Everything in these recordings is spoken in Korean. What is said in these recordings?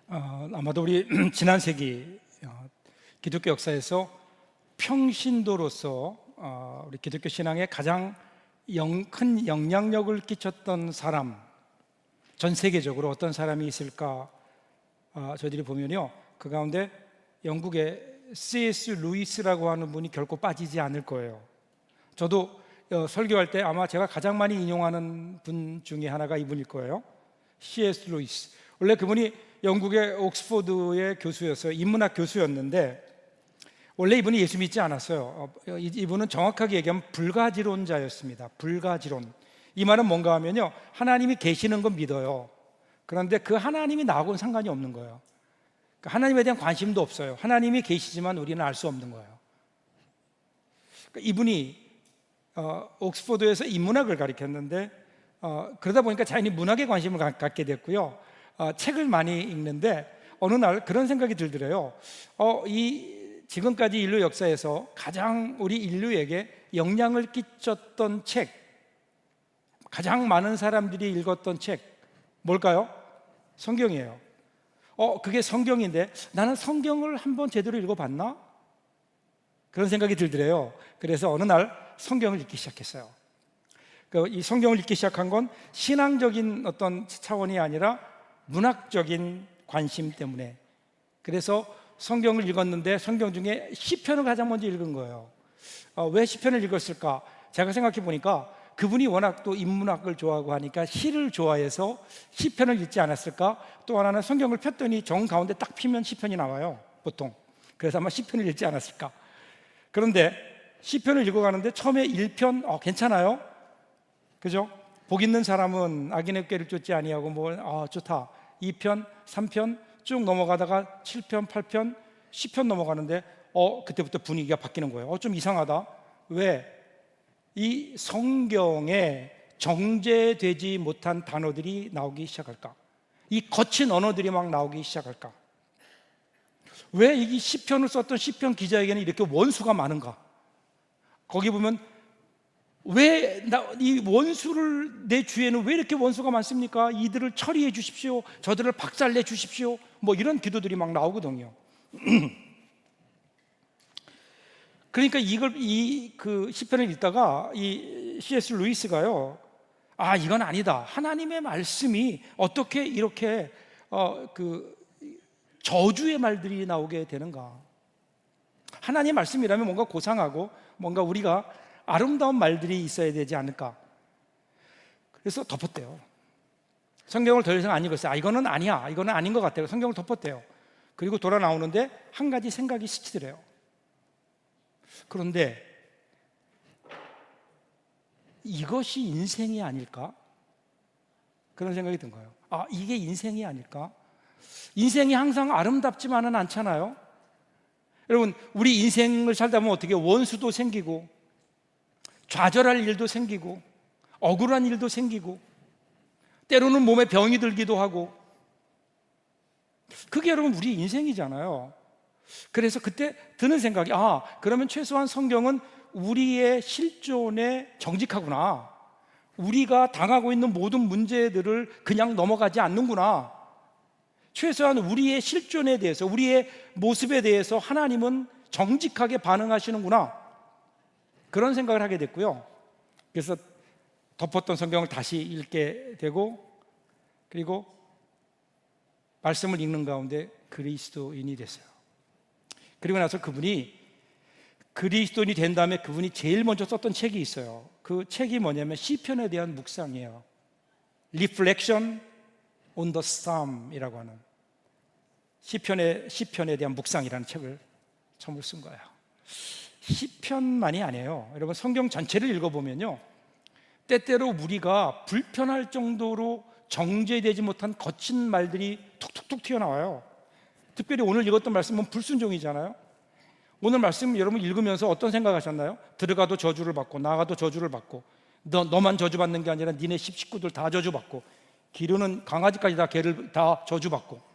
아마도 우리 지난 세기 기독교 역사에서 평신도로서 우리 기독교 신앙에 가장 큰 영향력을 끼쳤던 사람, 전 세계적으로 어떤 사람이 있을까? 저희들이 보면요, 그 가운데 영국의 C.S. 루이스라고 하는 분이 결코 빠지지 않을 거예요. 저도 설교할 때 아마 제가 가장 많이 인용하는 분 중에 하나가 이분일 거예요. C.S. 루이스. 원래 그분이 영국의 옥스퍼드의 교수였어요. 인문학 교수였는데 원래 이분이 예수 믿지 않았어요. 이분은 정확하게 얘기하면 불가지론자였습니다. 불가지론. 이 말은 뭔가 하면요, 하나님이 계시는 건 믿어요. 그런데 그 하나님이 나하고는 상관이 없는 거예요. 하나님에 대한 관심도 없어요. 하나님이 계시지만 우리는 알 수 없는 거예요. 이분이 옥스퍼드에서 인문학을 가르쳤는데 그러다 보니까 자연히 문학에 관심을 갖게 됐고요. 책을 많이 읽는데 어느 날 그런 생각이 들더래요. 지금까지 인류 역사에서 가장 우리 인류에게 영향을 끼쳤던 책, 가장 많은 사람들이 읽었던 책 뭘까요? 성경이에요. 그게 성경인데 나는 성경을 한번 제대로 읽어봤나? 그런 생각이 들더래요. 그래서 어느 날 성경을 읽기 시작했어요. 이 성경을 읽기 시작한 건 신앙적인 어떤 차원이 아니라 문학적인 관심 때문에. 그래서 성경을 읽었는데 성경 중에 시편을 가장 먼저 읽은 거예요. 왜 시편을 읽었을까? 제가 생각해 보니까 그분이 워낙 또 인문학을 좋아하고 하니까 시를 좋아해서 시편을 읽지 않았을까? 또 하나는 성경을 폈더니 정 가운데 딱 피면 시편이 나와요, 보통. 그래서 아마 시편을 읽지 않았을까? 그런데 시편을 읽어가는데 처음에 1편 괜찮아요? 그죠? 복 있는 사람은 악인의 꾀를 쫓지 아니하고 좋다. 2편, 3편 쭉 넘어가다가 7편, 8편, 10편 넘어가는데 그때부터 분위기가 바뀌는 거예요. 좀 이상하다. 왜? 이 성경에 정제되지 못한 단어들이 나오기 시작할까? 이 거친 언어들이 막 나오기 시작할까? 왜 이 시편을 썼던 시편 기자에게는 이렇게 원수가 많은가? 거기 보면 왜 이 원수를, 내 주위에는 왜 이렇게 원수가 많습니까? 이들을 처리해 주십시오. 저들을 박살내 주십시오. 이런 기도들이 막 나오거든요. 그러니까 그 시편을 읽다가 이 C.S. 루이스가요, 이건 아니다. 하나님의 말씀이 어떻게 이렇게 저주의 말들이 나오게 되는가? 하나님의 말씀이라면 뭔가 고상하고 뭔가 우리가 아름다운 말들이 있어야 되지 않을까? 그래서 덮었대요. 성경을 더 이상 안 읽었어요. 이거는 아니야. 이거는 아닌 것 같아요. 성경을 덮었대요. 그리고 돌아 나오는데 한 가지 생각이 스치더래요. 그런데 이것이 인생이 아닐까? 그런 생각이 든 거예요. 이게 인생이 아닐까? 인생이 항상 아름답지만은 않잖아요. 여러분, 우리 인생을 살다 보면 어떻게 원수도 생기고 좌절할 일도 생기고 억울한 일도 생기고 때로는 몸에 병이 들기도 하고, 그게 여러분 우리 인생이잖아요. 그래서 그때 드는 생각이 그러면 최소한 성경은 우리의 실존에 정직하구나. 우리가 당하고 있는 모든 문제들을 그냥 넘어가지 않는구나. 최소한 우리의 실존에 대해서, 우리의 모습에 대해서 하나님은 정직하게 반응하시는구나. 그런 생각을 하게 됐고요. 그래서 덮었던 성경을 다시 읽게 되고, 그리고 말씀을 읽는 가운데 그리스도인이 됐어요. 그리고 나서 그분이 그리스도인이 된 다음에 그분이 제일 먼저 썼던 책이 있어요. 그 책이 뭐냐면 시편에 대한 묵상이에요. Reflection on the Psalm이라고 하는 시편에 대한 묵상이라는 책을 처음으로 쓴 거예요. 시편만이 아니에요. 여러분, 성경 전체를 읽어보면요, 때때로 우리가 불편할 정도로 정제되지 못한 거친 말들이 툭툭툭 튀어나와요. 특별히 오늘 읽었던 말씀은 불순종이잖아요. 오늘 말씀 여러분 읽으면서 어떤 생각하셨나요? 들어가도 저주를 받고 나가도 저주를 받고, 너만 저주받는 게 아니라 니네 식구들 다 저주받고, 기르는 강아지까지 다 개를 다 저주받고.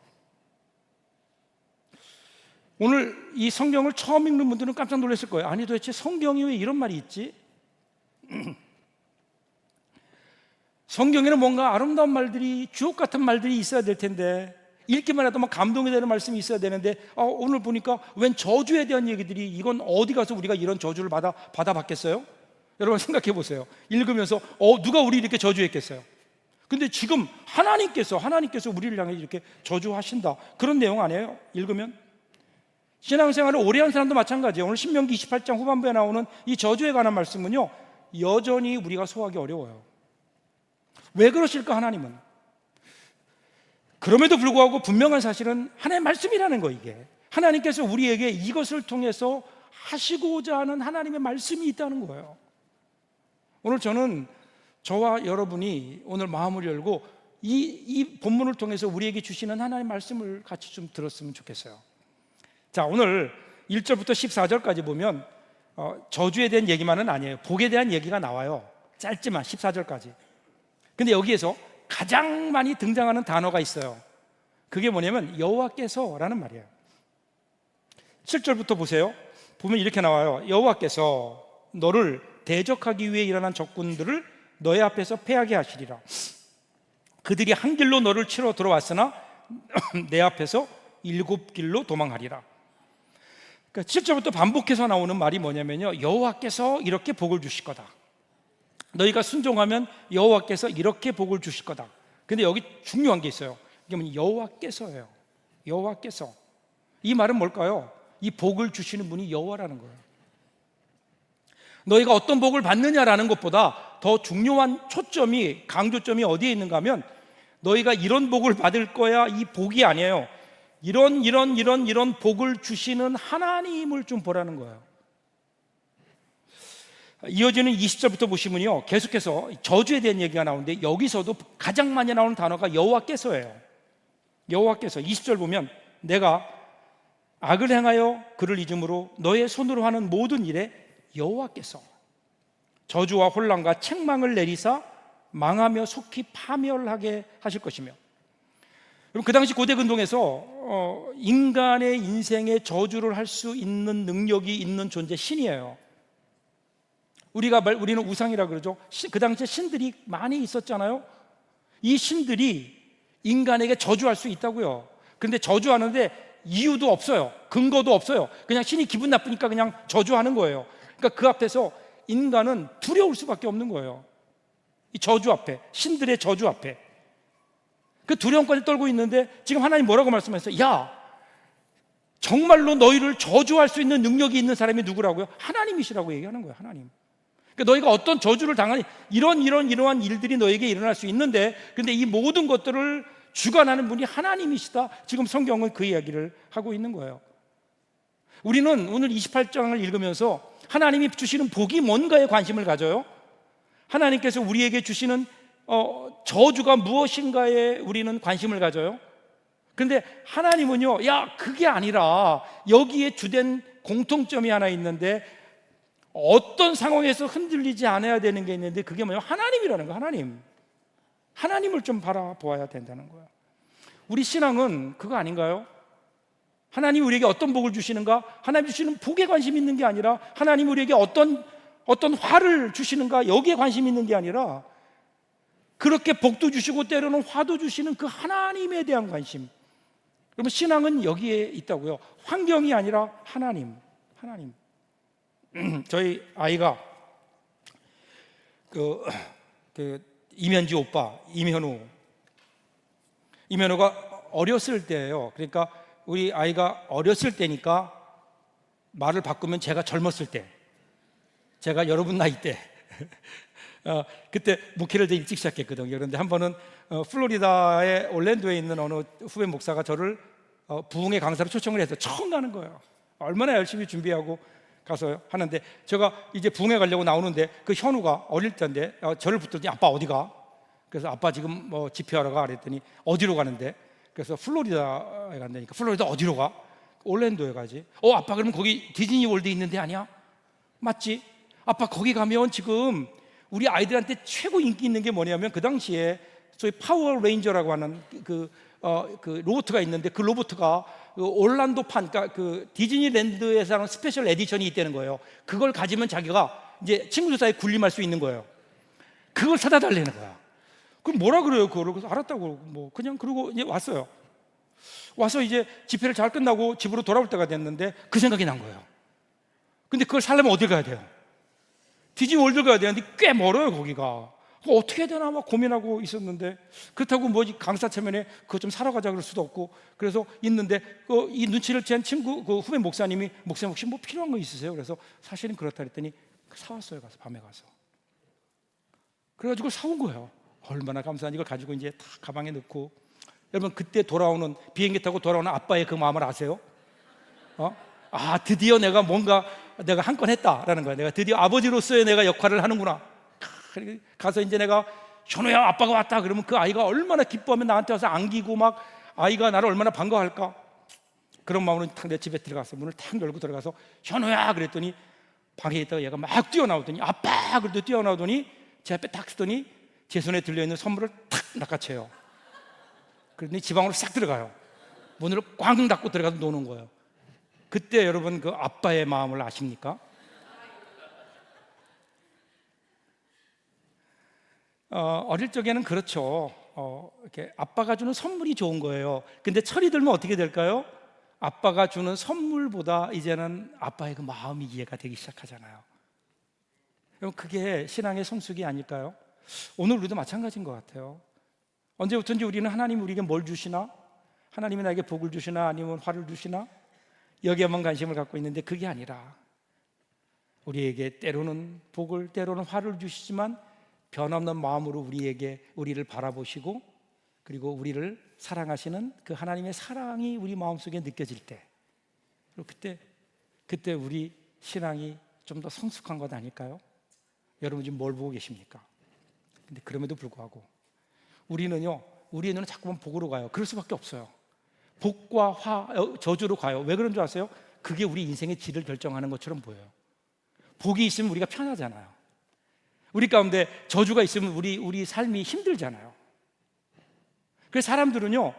오늘 이 성경을 처음 읽는 분들은 깜짝 놀랐을 거예요. 아니, 도대체 성경이 왜 이런 말이 있지? 성경에는 뭔가 아름다운 말들이, 주옥 같은 말들이 있어야 될 텐데 읽기만 해도 막 감동이 되는 말씀이 있어야 되는데 오늘 보니까 웬 저주에 대한 얘기들이, 이건 어디 가서 우리가 이런 저주를 받아봤겠어요? 여러분 생각해 보세요. 읽으면서 누가 우리 이렇게 저주했겠어요? 근데 지금 하나님께서 우리를 향해 이렇게 저주하신다, 그런 내용 아니에요? 읽으면 신앙생활을 오래 한 사람도 마찬가지예요. 오늘 신명기 28장 후반부에 나오는 이 저주에 관한 말씀은요, 여전히 우리가 소화하기 어려워요. 왜 그러실까 하나님은? 그럼에도 불구하고 분명한 사실은 하나님의 말씀이라는 거, 이게 하나님께서 우리에게 이것을 통해서 하시고자 하는 하나님의 말씀이 있다는 거예요. 오늘 저는 저와 여러분이 오늘 마음을 열고 이 본문을 통해서 우리에게 주시는 하나님의 말씀을 같이 좀 들었으면 좋겠어요. 자, 오늘 1절부터 14절까지 보면 저주에 대한 얘기만은 아니에요. 복에 대한 얘기가 나와요. 짧지만 14절까지. 근데 여기에서 가장 많이 등장하는 단어가 있어요. 그게 뭐냐면 여호와께서라는 말이에요. 7절부터 보세요. 보면 이렇게 나와요. 여호와께서 너를 대적하기 위해 일어난 적군들을 너의 앞에서 패하게 하시리라. 그들이 한 길로 너를 치러 들어왔으나 내 앞에서 7길로 도망하리라. 그러니까 7절부터 반복해서 나오는 말이 뭐냐면요, 여호와께서 이렇게 복을 주실 거다. 너희가 순종하면 여호와께서 이렇게 복을 주실 거다. 근데 여기 중요한 게 있어요. 이게 뭐냐, 여호와께서예요. 여호와께서. 이 말은 뭘까요? 이 복을 주시는 분이 여호와라는 거예요. 너희가 어떤 복을 받느냐라는 것보다 더 중요한 초점이, 강조점이 어디에 있는가 하면, 너희가 이런 복을 받을 거야, 이 복이 아니에요. 이런 복을 주시는 하나님을 좀 보라는 거예요. 이어지는 20절부터 보시면요, 계속해서 저주에 대한 얘기가 나오는데 여기서도 가장 많이 나오는 단어가 여호와께서예요. 여호와께서. 20절 보면 내가 악을 행하여 그를 잊음으로 너의 손으로 하는 모든 일에 여호와께서 저주와 혼란과 책망을 내리사 망하며 속히 파멸하게 하실 것이며. 여러분, 그 당시 고대 근동에서 인간의 인생에 저주를 할 수 있는 능력이 있는 존재, 신이에요. 우리는 우상이라 그러죠. 그 당시에 신들이 많이 있었잖아요. 이 신들이 인간에게 저주할 수 있다고요. 그런데 저주하는데 이유도 없어요. 근거도 없어요. 그냥 신이 기분 나쁘니까 그냥 저주하는 거예요. 그러니까 그 앞에서 인간은 두려울 수밖에 없는 거예요. 이 저주 앞에, 신들의 저주 앞에 그 두려움까지 떨고 있는데 지금 하나님 뭐라고 말씀하셨어요? 야, 정말로 너희를 저주할 수 있는 능력이 있는 사람이 누구라고요? 하나님이시라고 얘기하는 거예요. 하나님. 그러니까 너희가 어떤 저주를 당하니 이러한 일들이 너에게 일어날 수 있는데, 근데 이 모든 것들을 주관하는 분이 하나님이시다. 지금 성경은 그 이야기를 하고 있는 거예요. 우리는 오늘 28장을 읽으면서 하나님이 주시는 복이 뭔가에 관심을 가져요. 하나님께서 우리에게 주시는 저주가 무엇인가에 우리는 관심을 가져요. 그런데 하나님은요, 야, 그게 아니라 여기에 주된 공통점이 하나 있는데, 어떤 상황에서 흔들리지 않아야 되는 게 있는데, 그게 뭐냐면 하나님이라는 거예요. 하나님을 좀 바라보아야 된다는 거예요. 우리 신앙은 그거 아닌가요? 하나님이 우리에게 어떤 복을 주시는가? 하나님 주시는 복에 관심 있는 게 아니라, 하나님이 우리에게 어떤 화를 주시는가? 여기에 관심 있는 게 아니라, 그렇게 복도 주시고 때로는 화도 주시는 그 하나님에 대한 관심. 그러면 신앙은 여기에 있다고요. 환경이 아니라 하나님. 저희 아이가 이면지 오빠, 이면우가 어렸을 때예요. 그러니까 우리 아이가 어렸을 때니까 말을 바꾸면 제가 젊었을 때, 제가 여러분 나이 때 그때 목회를 되게 일찍 시작했거든요. 그런데 한 번은 플로리다의 올랜도에 있는 어느 후배 목사가 저를 부흥의 강사로 초청을 해서 처음 가는 거예요. 얼마나 열심히 준비하고 가서 하는데, 제가 이제 부흥회 가려고 나오는데 그 현우가 어릴 때인데 저를 붙들더니 아빠 어디 가? 그래서 아빠 지금 뭐 집회하러 가 그랬더니 어디로 가는데? 그래서 플로리다에 간다니까. 플로리다 어디로 가? 올랜도에 가지. 아빠 그러면 거기 디즈니 월드 있는데 아니야? 맞지? 아빠 거기 가면 지금 우리 아이들한테 최고 인기 있는 게 뭐냐면, 그 당시에 소위 파워 레인저라고 하는 그 로봇가 있는데, 그 로봇가 그 올란도판, 그러니까 그 디즈니랜드에서 하는 스페셜 에디션이 있다는 거예요. 그걸 가지면 자기가 이제 친구들 사이에 군림할 수 있는 거예요. 그걸 사다 달라는 거야. 그럼 뭐라 그래요? 그걸. 그래서 알았다고, 뭐 그냥 그러고 이제 왔어요. 와서 이제 집회를 잘 끝나고 집으로 돌아올 때가 됐는데 그 생각이 난 거예요. 근데 그걸 살려면 어딜 가야 돼요? 디즈니월드 가야 되는데 꽤 멀어요, 거기가. 어떻게 해야 되나 막 고민하고 있었는데, 그렇다고 뭐 강사체면에 그거 좀 사러 가자 그럴 수도 없고, 그래서 있는데 이 눈치를 챈 친구, 그 후배 목사님이, 목사님 혹시 뭐 필요한 거 있으세요? 그래서 사실은 그렇다 그랬더니 사왔어요. 가서 밤에 가서 그래가지고 사온 거예요. 얼마나 감사한, 이걸 가지고 이제 다 가방에 넣고. 여러분, 그때 돌아오는, 비행기 타고 돌아오는 아빠의 그 마음을 아세요? 드디어 내가 뭔가 내가 한 건 했다라는 거야. 내가 드디어 아버지로서의 내가 역할을 하는구나. 가서 이제 내가 현우야 아빠가 왔다 그러면 그 아이가 얼마나 기뻐하면 나한테 와서 안기고 막 아이가 나를 얼마나 반가워할까. 그런 마음으로 탁 내 집에 들어가서 문을 탁 열고 들어가서 현우야 그랬더니 방에 있다가 얘가 막 뛰어나오더니 아빠 그래도 뛰어나오더니 제 앞에 딱 서더니 제 손에 들려있는 선물을 탁 낚아채요. 그러더니 지방으로 싹 들어가요. 문을 꽝 닫고 들어가서 노는 거예요. 그때 여러분 그 아빠의 마음을 아십니까? 어릴 적에는 그렇죠. 이렇게 아빠가 주는 선물이 좋은 거예요. 근데 철이 들면 어떻게 될까요? 아빠가 주는 선물보다 이제는 아빠의 그 마음이 이해가 되기 시작하잖아요. 그럼 그게 신앙의 성숙이 아닐까요? 오늘 우리도 마찬가지인 것 같아요. 언제부턴지 우리는 하나님이 우리에게 뭘 주시나? 하나님이 나에게 복을 주시나? 아니면 화를 주시나? 여기에만 관심을 갖고 있는데 그게 아니라 우리에게 때로는 복을, 때로는 화를 주시지만 변함없는 마음으로 우리를 바라보시고 그리고 우리를 사랑하시는 그 하나님의 사랑이 우리 마음속에 느껴질 때, 그때 우리 신앙이 좀 더 성숙한 것 아닐까요? 여러분 지금 뭘 보고 계십니까? 근데 그럼에도 불구하고 우리는 자꾸만 복으로 가요. 그럴 수밖에 없어요. 복과 저주로 가요. 왜 그런 줄 아세요? 그게 우리 인생의 질을 결정하는 것처럼 보여요. 복이 있으면 우리가 편하잖아요. 우리 가운데 저주가 있으면 우리 삶이 힘들잖아요. 그래서 사람들은요,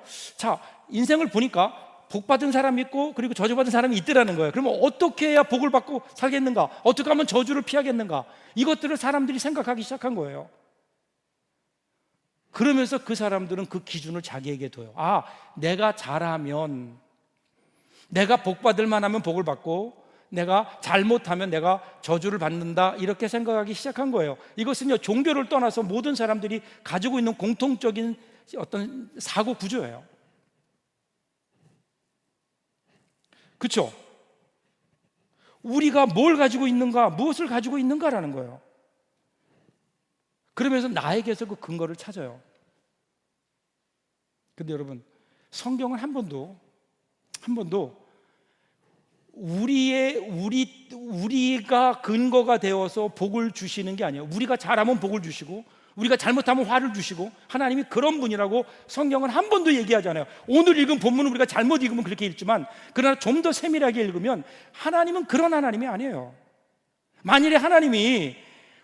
인생을 보니까 복 받은 사람이 있고 그리고 저주 받은 사람이 있더라는 거예요. 그러면 어떻게 해야 복을 받고 살겠는가? 어떻게 하면 저주를 피하겠는가? 이것들을 사람들이 생각하기 시작한 거예요. 그러면서 그 사람들은 그 기준을 자기에게 둬요. 내가 잘하면, 내가 복 받을 만하면 복을 받고 내가 잘못하면 내가 저주를 받는다, 이렇게 생각하기 시작한 거예요. 이것은요, 종교를 떠나서 모든 사람들이 가지고 있는 공통적인 어떤 사고 구조예요. 그렇죠? 우리가 뭘 가지고 있는가, 무엇을 가지고 있는가라는 거예요. 그러면서 나에게서 그 근거를 찾아요. 근데 여러분, 성경은 한 번도 우리가 근거가 되어서 복을 주시는 게 아니에요. 우리가 잘하면 복을 주시고 우리가 잘못하면 화를 주시고, 하나님이 그런 분이라고 성경은 한 번도 얘기하지 않아요. 오늘 읽은 본문은 우리가 잘못 읽으면 그렇게 읽지만, 그러나 좀 더 세밀하게 읽으면 하나님은 그런 하나님이 아니에요. 만일에 하나님이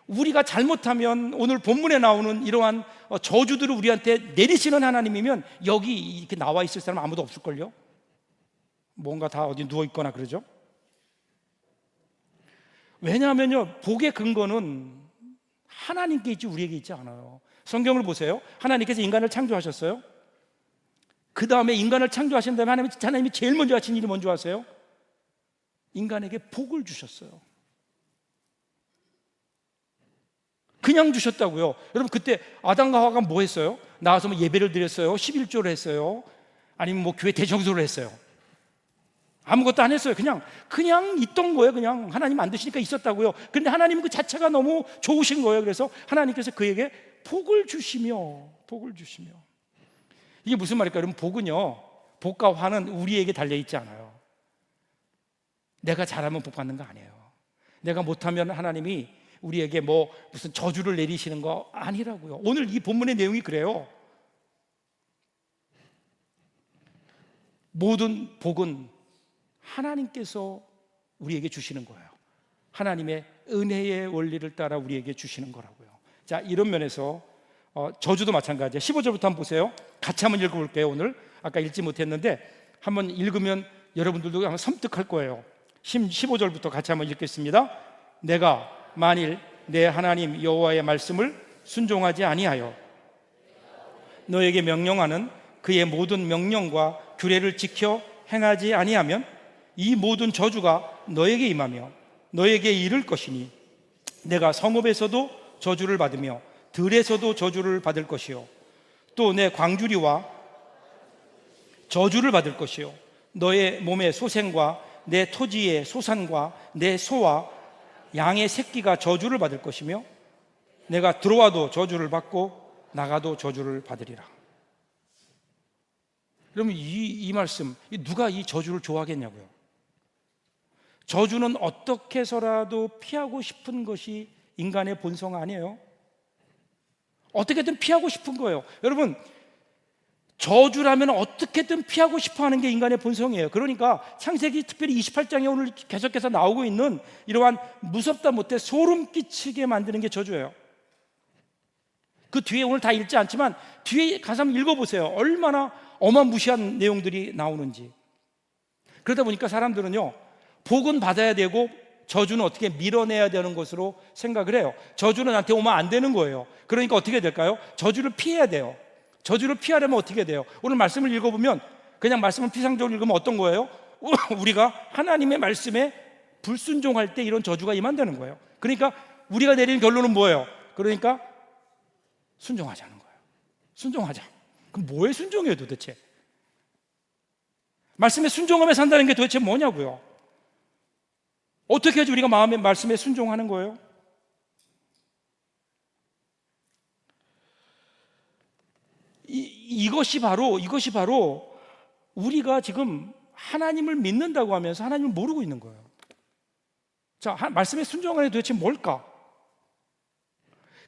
우리가 잘못하면 오늘 본문에 나오는 이러한 저주들을 우리한테 내리시는 하나님이면 여기 이렇게 나와 있을 사람 아무도 없을걸요? 뭔가 다 어디 누워있거나 그러죠? 왜냐하면요, 복의 근거는 하나님께 있지 우리에게 있지 않아요. 성경을 보세요. 하나님께서 인간을 창조하셨어요. 그 다음에 인간을 창조하신 다음에 하나님이 제일 먼저 하신 일이 뭔지 아세요? 인간에게 복을 주셨어요. 그냥 주셨다고요. 여러분, 그때 아담과 하와가 뭐 했어요? 나와서 뭐 예배를 드렸어요? 11조를 했어요? 아니면 뭐 교회 대청소를 했어요? 아무것도 안 했어요. 그냥 있던 거예요. 그냥 하나님 만드시니까 있었다고요. 그런데 하나님은 그 자체가 너무 좋으신 거예요. 그래서 하나님께서 그에게 복을 주시며. 이게 무슨 말일까요? 여러분, 복은요, 복과 화는 우리에게 달려있지 않아요. 내가 잘하면 복 받는 거 아니에요. 내가 못하면 하나님이 우리에게 뭐 무슨 저주를 내리시는 거 아니라고요. 오늘 이 본문의 내용이 그래요. 모든 복은 하나님께서 우리에게 주시는 거예요. 하나님의 은혜의 원리를 따라 우리에게 주시는 거라고요. 자, 이런 면에서 저주도 마찬가지예요. 15절부터 한번 보세요. 같이 한번 읽어볼게요. 오늘 아까 읽지 못했는데 한번 읽으면 여러분들도 한번 섬뜩할 거예요. 15절부터 같이 한번 읽겠습니다. 내가 만일 내 하나님 여호와의 말씀을 순종하지 아니하여 너에게 명령하는 그의 모든 명령과 규례를 지켜 행하지 아니하면 이 모든 저주가 너에게 임하며 너에게 이를 것이니 내가 성읍에서도 저주를 받으며 들에서도 저주를 받을 것이요 또 내 광주리와 저주를 받을 것이요 너의 몸의 소생과 내 토지의 소산과 내 소와 양의 새끼가 저주를 받을 것이며 내가 들어와도 저주를 받고 나가도 저주를 받으리라. 그러면 이 말씀, 누가 이 저주를 좋아하겠냐고요. 저주는 어떻게 해서라도 피하고 싶은 것이 인간의 본성 아니에요? 어떻게든 피하고 싶은 거예요. 여러분, 저주라면 어떻게든 피하고 싶어 하는 게 인간의 본성이에요. 그러니까 창세기 특별히 28장에 오늘 계속해서 나오고 있는 이러한 무섭다 못해 소름 끼치게 만드는 게 저주예요. 그 뒤에 오늘 다 읽지 않지만 뒤에 가서 한번 읽어보세요. 얼마나 어마무시한 내용들이 나오는지. 그러다 보니까 사람들은요, 복은 받아야 되고 저주는 어떻게 밀어내야 되는 것으로 생각을 해요. 저주는 나한테 오면 안 되는 거예요. 그러니까 어떻게 될까요? 저주를 피해야 돼요. 저주를 피하려면 어떻게 돼요? 오늘 말씀을 읽어보면 그냥 말씀을 피상적으로 읽으면 어떤 거예요? 우리가 하나님의 말씀에 불순종할 때 이런 저주가 임한다는 거예요. 그러니까 우리가 내리는 결론은 뭐예요? 그러니까 순종하자는 거예요. 순종하자. 그럼 뭐에 순종해요 도대체? 말씀에 순종하며 산다는 게 도대체 뭐냐고요? 어떻게 해야지 우리가 마음의 말씀에 순종하는 거예요? 이것이 바로 우리가 지금 하나님을 믿는다고 하면서 하나님을 모르고 있는 거예요. 자, 말씀에 순종하는 게 도대체 뭘까?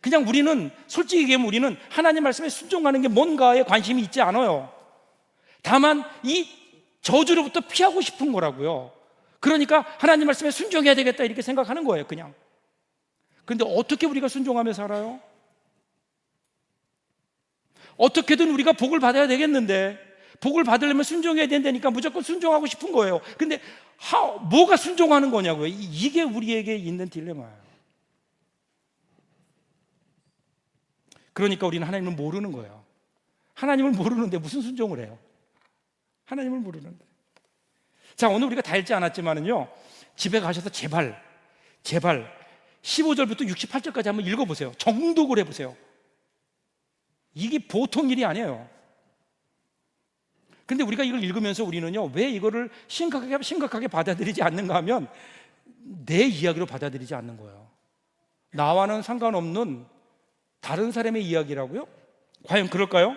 그냥 우리는 솔직히 얘기하면 우리는 하나님 말씀에 순종하는 게 뭔가에 관심이 있지 않아요. 다만 이 저주로부터 피하고 싶은 거라고요. 그러니까 하나님 말씀에 순종해야 되겠다 이렇게 생각하는 거예요, 그냥. 그런데 어떻게 우리가 순종하며 살아요? 어떻게든 우리가 복을 받아야 되겠는데 복을 받으려면 순종해야 된다니까 무조건 순종하고 싶은 거예요. 근데 뭐가 순종하는 거냐고요. 이게 우리에게 있는 딜레마예요. 그러니까 우리는 하나님을 모르는 거예요. 하나님을 모르는데 무슨 순종을 해요? 하나님을 모르는데. 자, 오늘 우리가 다 읽지 않았지만은요, 집에 가셔서 제발 15절부터 68절까지 한번 읽어보세요. 정독을 해보세요. 이게 보통 일이 아니에요. 근데 우리가 이걸 읽으면서 우리는요, 왜 이거를 심각하게 받아들이지 않는가 하면 내 이야기로 받아들이지 않는 거예요. 나와는 상관없는 다른 사람의 이야기라고요? 과연 그럴까요?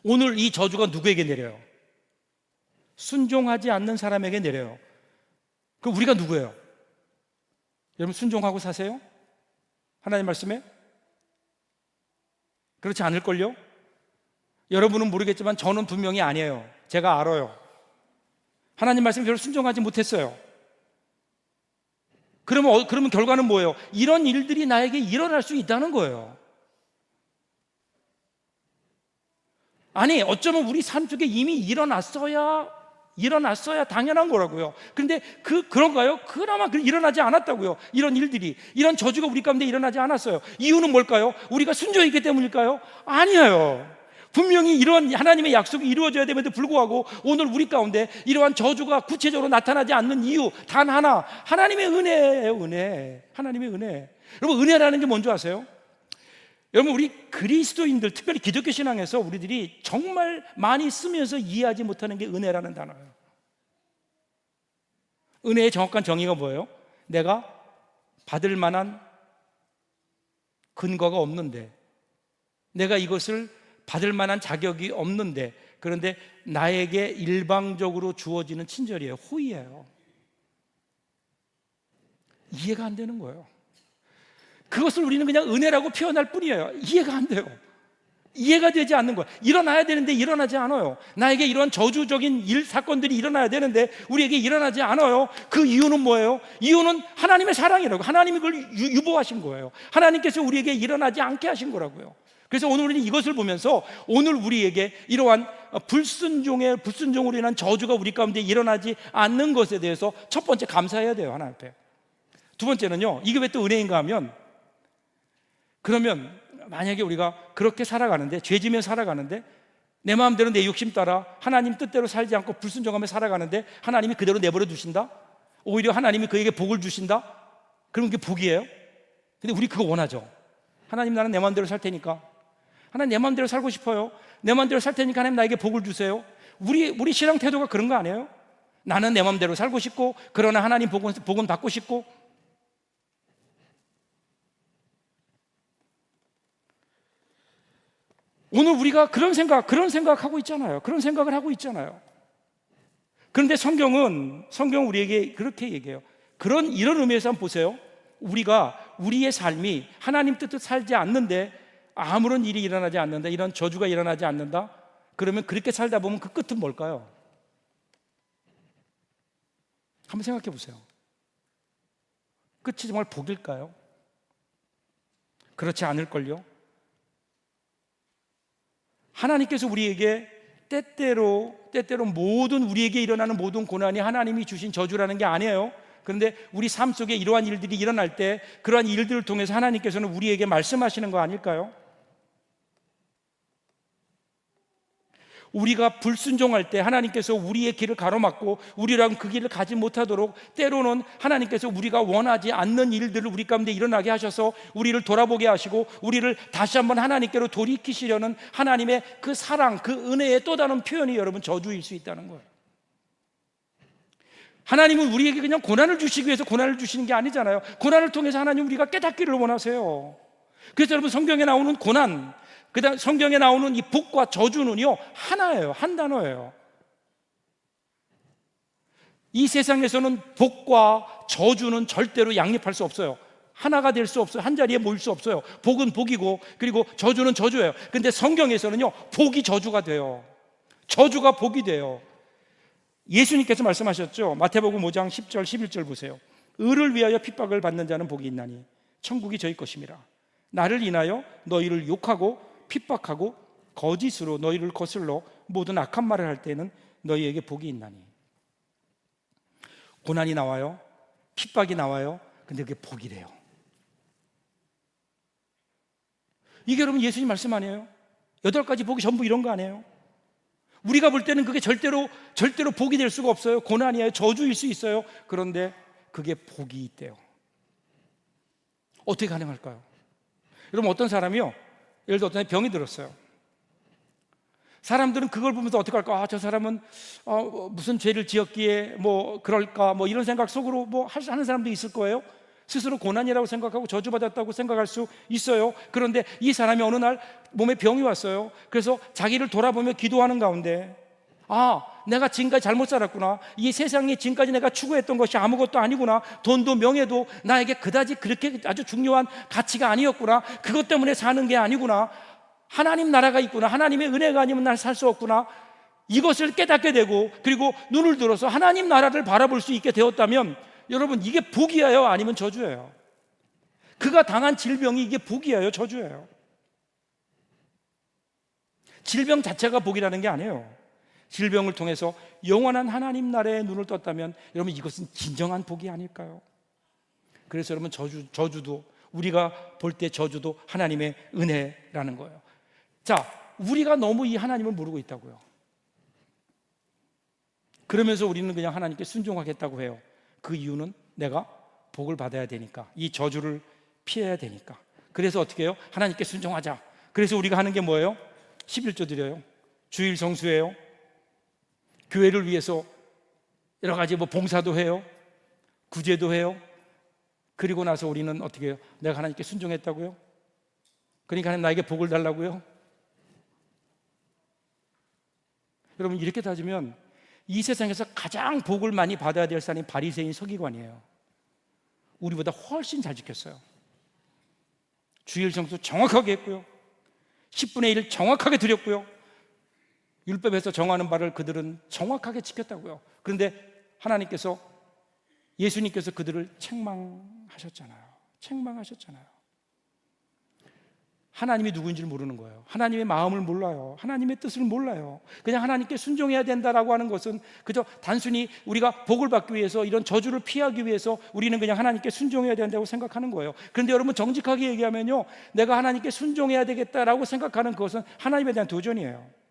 오늘 이 저주가 누구에게 내려요? 순종하지 않는 사람에게 내려요. 그럼 우리가 누구예요? 여러분 순종하고 사세요? 하나님 말씀에? 그렇지 않을걸요? 여러분은 모르겠지만 저는 분명히 아니에요. 제가 알아요. 하나님 말씀에 별로 순종하지 못했어요. 그러면 결과는 뭐예요? 이런 일들이 나에게 일어날 수 있다는 거예요. 아니, 어쩌면 우리 삶 속에 이미 일어났어야 당연한 거라고요. 그런데 그런가요? 그나마 일어나지 않았다고요. 이런 일들이, 이런 저주가 우리 가운데 일어나지 않았어요. 이유는 뭘까요? 우리가 순종했기 때문일까요? 아니에요. 분명히 이런 하나님의 약속이 이루어져야 됨에도 불구하고 오늘 우리 가운데 이러한 저주가 구체적으로 나타나지 않는 이유 단 하나, 하나님의 은혜예요. 은혜. 하나님의 은혜. 여러분, 은혜라는 게 뭔지 아세요? 여러분, 우리 그리스도인들, 특별히 기독교 신앙에서 우리들이 정말 많이 쓰면서 이해하지 못하는 게 은혜라는 단어예요. 은혜의 정확한 정의가 뭐예요? 내가 받을 만한 근거가 없는데, 내가 이것을 받을 만한 자격이 없는데, 그런데 나에게 일방적으로 주어지는 친절이에요. 호의예요. 이해가 안 되는 거예요. 그것을 우리는 그냥 은혜라고 표현할 뿐이에요. 이해가 안 돼요. 이해가 되지 않는 거예요. 일어나야 되는데 일어나지 않아요. 나에게 이런 저주적인 사건들이 일어나야 되는데 우리에게 일어나지 않아요. 그 이유는 뭐예요? 이유는 하나님의 사랑이라고. 하나님이 그걸 유보하신 거예요. 하나님께서 우리에게 일어나지 않게 하신 거라고요. 그래서 오늘 우리는 이것을 보면서 오늘 우리에게 이러한 불순종으로 인한 저주가 우리 가운데 일어나지 않는 것에 대해서 첫 번째 감사해야 돼요. 하나님 앞에. 두 번째는요, 이게 왜 또 은혜인가 하면, 그러면 만약에 우리가 그렇게 살아가는데, 죄지면 살아가는데 내 마음대로 내 욕심 따라 하나님 뜻대로 살지 않고 불순종하며 살아가는데 하나님이 그대로 내버려 두신다? 오히려 하나님이 그에게 복을 주신다? 그럼 그게 복이에요? 근데 우리 그거 원하죠. 하나님, 나는 내 마음대로 살 테니까, 하나님 내 마음대로 살고 싶어요, 내 마음대로 살 테니까 하나님 나에게 복을 주세요. 우리 신앙 태도가 그런 거 아니에요? 나는 내 마음대로 살고 싶고, 그러나 하나님 복은 받고 싶고. 오늘 우리가 그런 생각하고 있잖아요. 그런 생각을 하고 있잖아요. 그런데 성경은 우리에게 그렇게 얘기해요. 이런 의미에서 한번 보세요. 우리가 우리의 삶이 하나님 뜻대로 살지 않는데, 아무런 일이 일어나지 않는다, 이런 저주가 일어나지 않는다, 그러면 그렇게 살다 보면 그 끝은 뭘까요? 한번 생각해 보세요. 끝이 정말 복일까요? 그렇지 않을걸요? 하나님께서 우리에게 때때로 모든 우리에게 일어나는 모든 고난이 하나님이 주신 저주라는 게 아니에요. 그런데 우리 삶 속에 이러한 일들이 일어날 때 그러한 일들을 통해서 하나님께서는 우리에게 말씀하시는 거 아닐까요? 우리가 불순종할 때 하나님께서 우리의 길을 가로막고 우리랑 그 길을 가지 못하도록, 때로는 하나님께서 우리가 원하지 않는 일들을 우리 가운데 일어나게 하셔서 우리를 돌아보게 하시고 우리를 다시 한번 하나님께로 돌이키시려는 하나님의 그 사랑, 그 은혜의 또 다른 표현이 여러분 저주일 수 있다는 거예요. 하나님은 우리에게 그냥 고난을 주시기 위해서 고난을 주시는 게 아니잖아요. 고난을 통해서 하나님 우리가 깨닫기를 원하세요. 그래서 여러분, 성경에 나오는 고난, 그다음 성경에 나오는 이 복과 저주는요, 하나예요. 한 단어예요. 이 세상에서는 복과 저주는 절대로 양립할 수 없어요. 하나가 될 수 없어요. 한 자리에 모일 수 없어요. 복은 복이고, 그리고 저주는 저주예요. 근데 성경에서는요, 복이 저주가 돼요. 저주가 복이 돼요. 예수님께서 말씀하셨죠. 마태복음 5장 10절 11절 보세요. 의를 위하여 핍박을 받는 자는 복이 있나니 천국이 저희 것임이라. 나를 인하여 너희를 욕하고 핍박하고 거짓으로 너희를 거슬러 모든 악한 말을 할 때는 너희에게 복이 있나니. 고난이 나와요, 핍박이 나와요. 근데 그게 복이래요. 이게 여러분 예수님 말씀 아니에요? 8가지 복이 전부 이런 거 아니에요? 우리가 볼 때는 그게 절대로 복이 될 수가 없어요. 고난이에요, 저주일 수 있어요. 그런데 그게 복이 있대요. 어떻게 가능할까요? 여러분, 어떤 사람이요, 예를 들어 어떤 사람이 병이 들었어요. 사람들은 그걸 보면서 어떻게 할까? 저 사람은 무슨 죄를 지었기에 뭐 그럴까, 뭐 이런 생각 속으로 뭐 하는 사람도 있을 거예요. 스스로 고난이라고 생각하고 저주받았다고 생각할 수 있어요. 그런데 이 사람이 어느 날 몸에 병이 왔어요. 그래서 자기를 돌아보며 기도하는 가운데, 내가 지금까지 잘못 살았구나, 이 세상에 지금까지 내가 추구했던 것이 아무것도 아니구나, 돈도 명예도 나에게 그다지 그렇게 아주 중요한 가치가 아니었구나, 그것 때문에 사는 게 아니구나, 하나님 나라가 있구나, 하나님의 은혜가 아니면 날 살 수 없구나, 이것을 깨닫게 되고, 그리고 눈을 들어서 하나님 나라를 바라볼 수 있게 되었다면, 여러분, 이게 복이에요, 아니면 저주예요? 그가 당한 질병이 이게 복이에요, 저주예요? 질병 자체가 복이라는 게 아니에요. 질병을 통해서 영원한 하나님 나라의 눈을 떴다면 여러분, 이것은 진정한 복이 아닐까요? 그래서 여러분, 저주도, 우리가 볼 때 저주도 하나님의 은혜라는 거예요. 자, 우리가 너무 이 하나님을 모르고 있다고요. 그러면서 우리는 그냥 하나님께 순종하겠다고 해요. 그 이유는 내가 복을 받아야 되니까, 이 저주를 피해야 되니까. 그래서 어떻게 해요? 하나님께 순종하자. 그래서 우리가 하는 게 뭐예요? 11조 드려요, 주일 성수해요, 교회를 위해서 여러 가지 봉사도 해요, 구제도 해요. 그리고 나서 우리는 어떻게 해요? 내가 하나님께 순종했다고요? 그러니까 하나님 나에게 복을 달라고요? 여러분, 이렇게 따지면 이 세상에서 가장 복을 많이 받아야 될 사람이 바리새인 서기관이에요. 우리보다 훨씬 잘 지켰어요. 주일 성수 정확하게 했고요, 10분의 1 정확하게 드렸고요, 율법에서 정하는 바를 그들은 정확하게 지켰다고요. 그런데 하나님께서, 예수님께서 그들을 책망하셨잖아요. 하나님이 누구인지를 모르는 거예요. 하나님의 마음을 몰라요. 하나님의 뜻을 몰라요. 그냥 하나님께 순종해야 된다라고 하는 것은 그저 단순히 우리가 복을 받기 위해서, 이런 저주를 피하기 위해서 우리는 그냥 하나님께 순종해야 된다고 생각하는 거예요. 그런데 여러분, 정직하게 얘기하면요, 내가 하나님께 순종해야 되겠다라고 생각하는 그것은 하나님에 대한 도전이에요.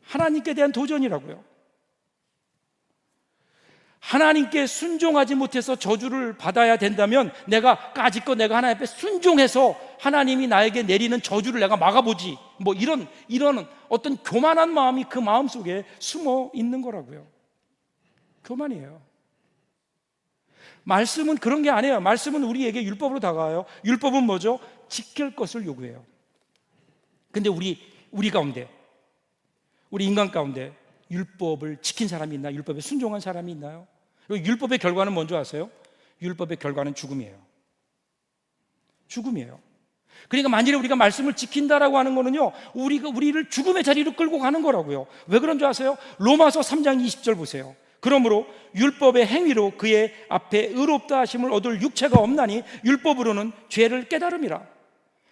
하나님께 대한 도전이라고요. 하나님께 순종하지 못해서 저주를 받아야 된다면 내가 까짓거 내가 하나님 앞에 순종해서 하나님이 나에게 내리는 저주를 내가 막아보지, 뭐 이런 어떤 교만한 마음이 그 마음속에 숨어 있는 거라고요. 교만이에요. 말씀은 그런 게 아니에요. 말씀은 우리에게 율법으로 다가와요. 율법은 뭐죠? 지킬 것을 요구해요. 근데 우리 가운데, 우리 인간 가운데 율법을 지킨 사람이 있나? 율법에 순종한 사람이 있나요? 율법의 결과는 뭔지 아세요? 율법의 결과는 죽음이에요. 죽음이에요. 그러니까 만일에 우리가 말씀을 지킨다라고 하는 거는요, 우리를 죽음의 자리로 끌고 가는 거라고요. 왜 그런 줄 아세요? 로마서 3장 20절 보세요. 그러므로 율법의 행위로 그의 앞에 의롭다 하심을 얻을 육체가 없나니 율법으로는 죄를 깨달음이라.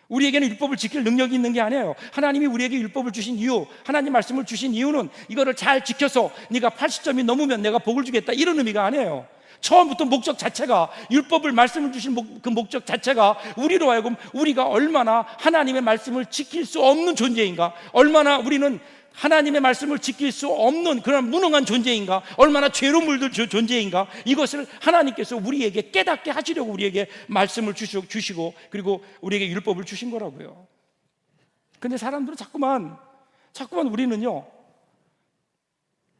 우리에게는 율법을 지킬 능력이 있는 게 아니에요. 하나님이 우리에게 율법을 주신 이유, 하나님 말씀을 주신 이유는 이거를 잘 지켜서 네가 80점이 넘으면 내가 복을 주겠다, 이런 의미가 아니에요. 처음부터 목적 자체가, 율법을 말씀을 주신 그 목적 자체가 우리로 하여금 우리가 얼마나 하나님의 말씀을 지킬 수 없는 존재인가, 얼마나 우리는 하나님의 말씀을 지킬 수 없는 그런 무능한 존재인가, 얼마나 죄로 물든 존재인가, 이것을 하나님께서 우리에게 깨닫게 하시려고 우리에게 말씀을 주시고 그리고 우리에게 율법을 주신 거라고요. 근데 사람들은 자꾸만 우리는요,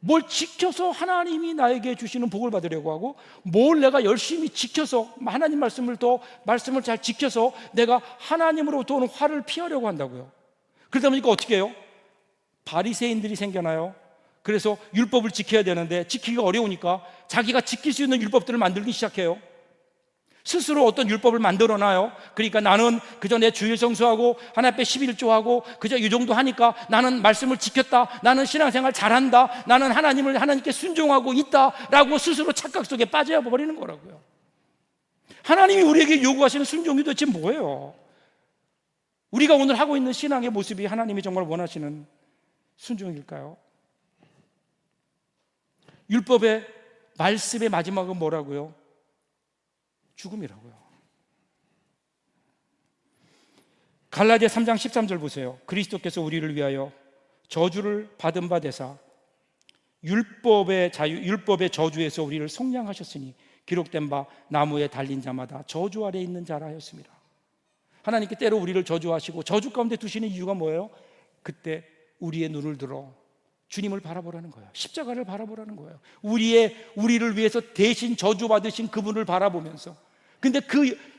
뭘 지켜서 하나님이 나에게 주시는 복을 받으려고 하고, 뭘 내가 열심히 지켜서 하나님 말씀을 잘 지켜서 내가 하나님으로부터 오는 화를 피하려고 한다고요. 그러다 보니까 어떻게 해요? 바리새인들이 생겨나요. 그래서 율법을 지켜야 되는데 지키기가 어려우니까 자기가 지킬 수 있는 율법들을 만들기 시작해요. 스스로 어떤 율법을 만들어놔요. 그러니까 나는 그저 내 주일 성수하고 하나님 앞에 11조하고 그저 이 정도 하니까 나는 말씀을 지켰다, 나는 신앙생활 잘한다, 나는 하나님께 순종하고 있다라고 스스로 착각 속에 빠져버리는 거라고요. 하나님이 우리에게 요구하시는 순종이 도대체 뭐예요? 우리가 오늘 하고 있는 신앙의 모습이 하나님이 정말 원하시는 순종일까요? 율법의 말씀의 마지막은 뭐라고요? 죽음이라고요. 갈라디아 3장 13절 보세요. 그리스도께서 우리를 위하여 저주를 받은 바 되사 율법의 저주에서 우리를 속량하셨으니 기록된 바 나무에 달린 자마다 저주 아래 있는 자라 하였습니다. 하나님께 때로 우리를 저주하시고 저주 가운데 두시는 이유가 뭐예요? 그때 우리의 눈을 들어 주님을 바라보라는 거예요. 십자가를 바라보라는 거예요. 우리를 위해서 대신 저주받으신 그분을 바라보면서, 근데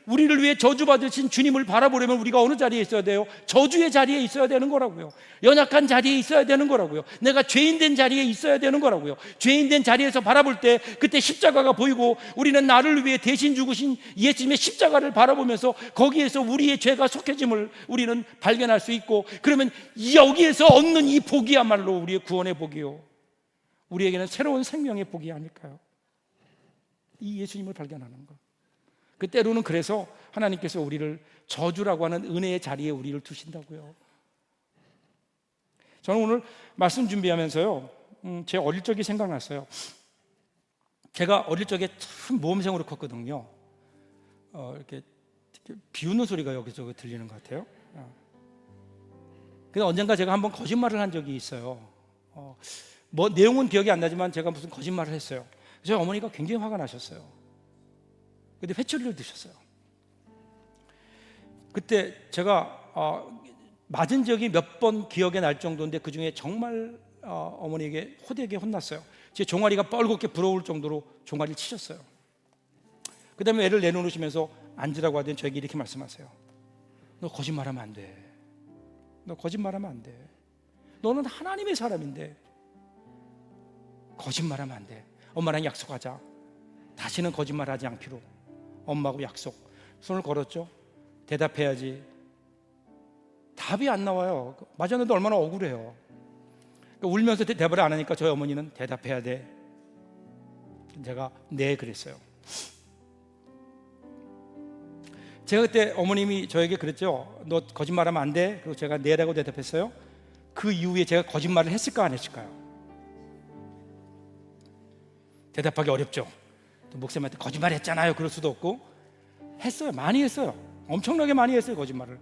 우리를 위해 저주받으신 주님을 바라보려면 우리가 어느 자리에 있어야 돼요? 저주의 자리에 있어야 되는 거라고요. 연약한 자리에 있어야 되는 거라고요. 내가 죄인된 자리에 있어야 되는 거라고요. 죄인된 자리에서 바라볼 때 그때 십자가가 보이고, 우리는 나를 위해 대신 죽으신 예수님의 십자가를 바라보면서 거기에서 우리의 죄가 속해짐을 우리는 발견할 수 있고, 그러면 여기에서 얻는 이 복이야말로 우리의 구원의 복이요, 우리에게는 새로운 생명의 복이 아닐까요? 이 예수님을 발견하는 것. 때로는 그래서 하나님께서 우리를 저주라고 하는 은혜의 자리에 우리를 두신다고요. 저는 오늘 말씀 준비하면서요, 제 어릴 적이 생각났어요. 제가 어릴 적에 참 모험생으로 컸거든요. 이렇게 비웃는 소리가 여기저기 들리는 것 같아요. 근데 언젠가 제가 한번 거짓말을 한 적이 있어요. 내용은 기억이 안 나지만 제가 무슨 거짓말을 했어요. 저희 어머니가 굉장히 화가 나셨어요. 근데 회초리를 드셨어요. 그때 제가 맞은 적이 몇 번 기억에 날 정도인데 그 중에 정말 어머니에게 호되게 혼났어요. 제 종아리가 뻘겋게 부러울 정도로 종아리를 치셨어요. 그 다음에 애를 내놓으시면서 앉으라고 하더니 저에게 이렇게 말씀하세요. 너 거짓말하면 안 돼. 너 거짓말하면 안 돼. 너는 하나님의 사람인데 거짓말하면 안 돼. 엄마랑 약속하자. 다시는 거짓말하지 않기로. 엄마하고 약속. 손을 걸었죠. 대답해야지. 답이 안 나와요. 맞았는데 얼마나 억울해요. 그러니까 울면서 대답을 안 하니까 저희 어머니는 대답해야 돼. 제가 네 그랬어요. 제가 그때 어머님이 저에게 그랬죠. 너 거짓말하면 안 돼. 그리고 제가 네라고 대답했어요. 그 이후에 제가 거짓말을 했을까 안 했을까요? 대답하기 어렵죠. 또 목사님한테 거짓말했잖아요. 그럴 수도 없고. 했어요. 많이 했어요. 엄청나게 많이 했어요. 거짓말을.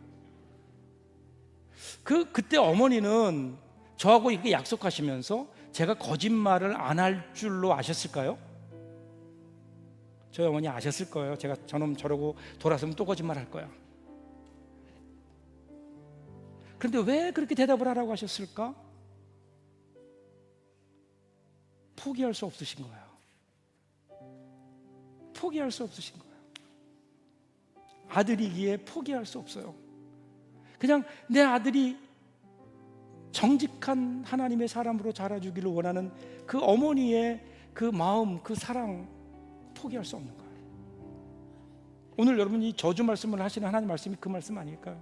그때 어머니는 저하고 이렇게 약속하시면서 제가 거짓말을 안 할 줄로 아셨을까요? 저희 어머니 아셨을 거예요. 제가 저놈 저러고 돌아서면 또 거짓말 할 거야. 그런데 왜 그렇게 대답을 하라고 하셨을까? 포기할 수 없으신 거예요. 포기할 수 없으신 거예요. 아들이기에 포기할 수 없어요. 그냥 내 아들이 정직한 하나님의 사람으로 자라주기를 원하는 그 어머니의 그 마음, 그 사랑 포기할 수 없는 거예요. 오늘 여러분이 저주 말씀을 하시는 하나님 말씀이 그 말씀 아닐까요?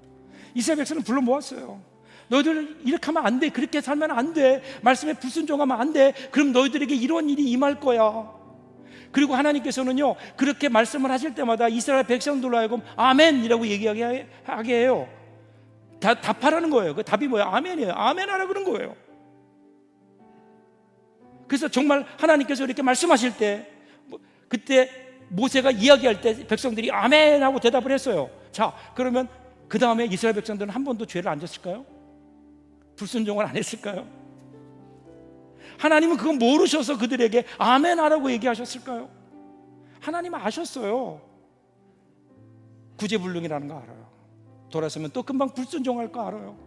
이스라엘 백성을 불러 모았어요. 너희들 이렇게 하면 안 돼. 그렇게 살면 안 돼. 말씀에 불순종하면 안 돼. 그럼 너희들에게 이런 일이 임할 거야. 그리고 하나님께서는요, 그렇게 말씀을 하실 때마다 이스라엘 백성들로 하여금 아멘이라고 얘기하게 해요. 답하라는 거예요. 그 답이 뭐예요? 아멘이에요. 아멘하라 그런 거예요. 그래서 정말 하나님께서 이렇게 말씀하실 때, 그때 모세가 이야기할 때 백성들이 아멘하고 대답을 했어요. 자, 그러면 그 다음에 이스라엘 백성들은 한 번도 죄를 안 졌을까요? 불순종을 안 했을까요? 하나님은 그거 모르셔서 그들에게 아멘하라고 얘기하셨을까요? 하나님은 아셨어요. 구제불능이라는 거 알아요. 돌아서면 또 금방 불순종할 거 알아요.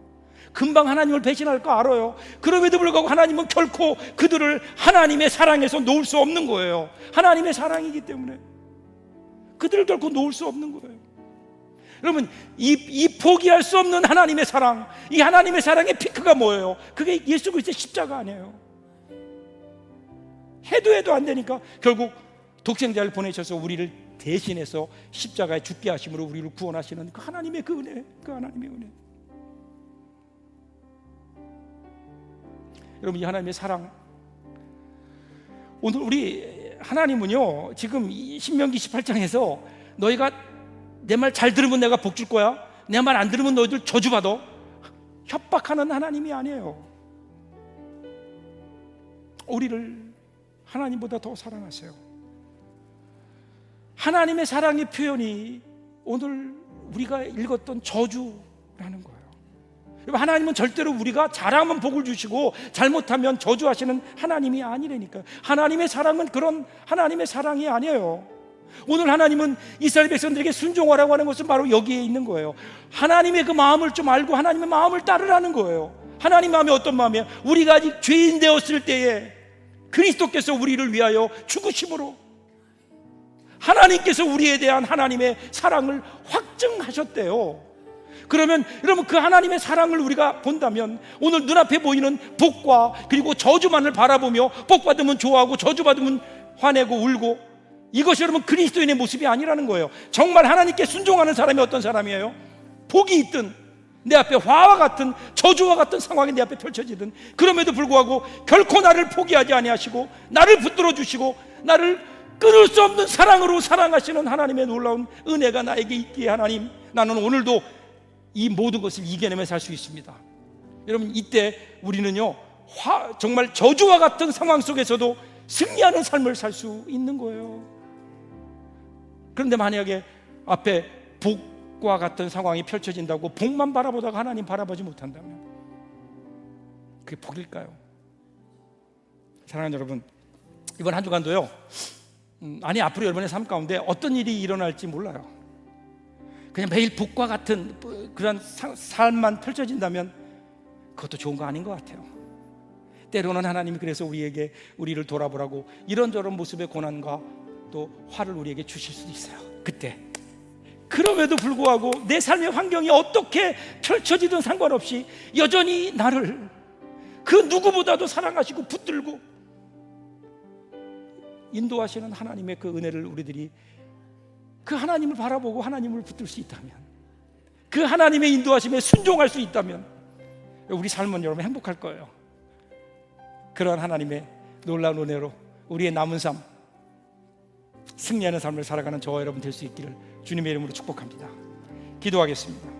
금방 하나님을 배신할 거 알아요. 그럼에도 불구하고 하나님은 결코 그들을 하나님의 사랑에서 놓을 수 없는 거예요. 하나님의 사랑이기 때문에 그들을 결코 놓을 수 없는 거예요. 여러분, 이 포기할 수 없는 하나님의 사랑, 이 하나님의 사랑의 피크가 뭐예요? 그게 예수 그리스도의 십자가 아니에요. 해도 안 되니까 결국 독생자를 보내셔서 우리를 대신해서 십자가에 죽게 하심으로 우리를 구원하시는 그 하나님의 그 은혜, 그 하나님의 은혜. 여러분, 이 하나님의 사랑, 오늘 우리 하나님은요, 지금 신명기 18장에서 너희가 내 말 잘 들으면 내가 복 줄 거야, 내 말 안 들으면 너희들 저주받아, 협박하는 하나님이 아니에요. 우리를 하나님보다 더 사랑하세요. 하나님의 사랑의 표현이 오늘 우리가 읽었던 저주라는 거예요. 여러분, 하나님은 절대로 우리가 잘하면 복을 주시고 잘못하면 저주하시는 하나님이 아니라니까요. 하나님의 사랑은 그런 하나님의 사랑이 아니에요. 오늘 하나님은 이스라엘 백성들에게 순종하라고 하는 것은 바로 여기에 있는 거예요. 하나님의 그 마음을 좀 알고 하나님의 마음을 따르라는 거예요. 하나님 마음이 어떤 마음이에요? 우리가 아직 죄인 되었을 때에 그리스도께서 우리를 위하여 죽으심으로 하나님께서 우리에 대한 하나님의 사랑을 확증하셨대요. 그러면 여러분, 그 하나님의 사랑을 우리가 본다면 오늘 눈앞에 보이는 복과 그리고 저주만을 바라보며 복 받으면 좋아하고 저주 받으면 화내고 울고, 이것이 여러분 그리스도인의 모습이 아니라는 거예요. 정말 하나님께 순종하는 사람이 어떤 사람이에요? 복이 있든 내 앞에 화와 같은 저주와 같은 상황이 내 앞에 펼쳐지든 그럼에도 불구하고 결코 나를 포기하지 아니하시고 나를 붙들어 주시고 나를 끊을 수 없는 사랑으로 사랑하시는 하나님의 놀라운 은혜가 나에게 있기에 하나님, 나는 오늘도 이 모든 것을 이겨내며 살 수 있습니다. 여러분, 이때 우리는요, 정말 저주와 같은 상황 속에서도 승리하는 삶을 살 수 있는 거예요. 그런데 만약에 앞에 복과 같은 상황이 펼쳐진다고 복만 바라보다가 하나님 바라보지 못한다면 그게 복일까요? 사랑하는 여러분, 이번 한 주간도요, 앞으로 여러분의 삶 가운데 어떤 일이 일어날지 몰라요. 그냥 매일 복과 같은 그런 삶만 펼쳐진다면 그것도 좋은 거 아닌 것 같아요. 때로는 하나님이 그래서 우리를 돌아보라고 이런저런 모습의 고난과 또 화를 우리에게 주실 수도 있어요. 그때 그럼에도 불구하고 내 삶의 환경이 어떻게 펼쳐지든 상관없이 여전히 나를 그 누구보다도 사랑하시고 붙들고 인도하시는 하나님의 그 은혜를 우리들이 그 하나님을 바라보고 하나님을 붙들 수 있다면, 그 하나님의 인도하심에 순종할 수 있다면 우리 삶은 여러분 행복할 거예요. 그런 하나님의 놀라운 은혜로 우리의 남은 삶, 승리하는 삶을 살아가는 저와 여러분 될 수 있기를 주님의 이름으로 축복합니다. 기도하겠습니다.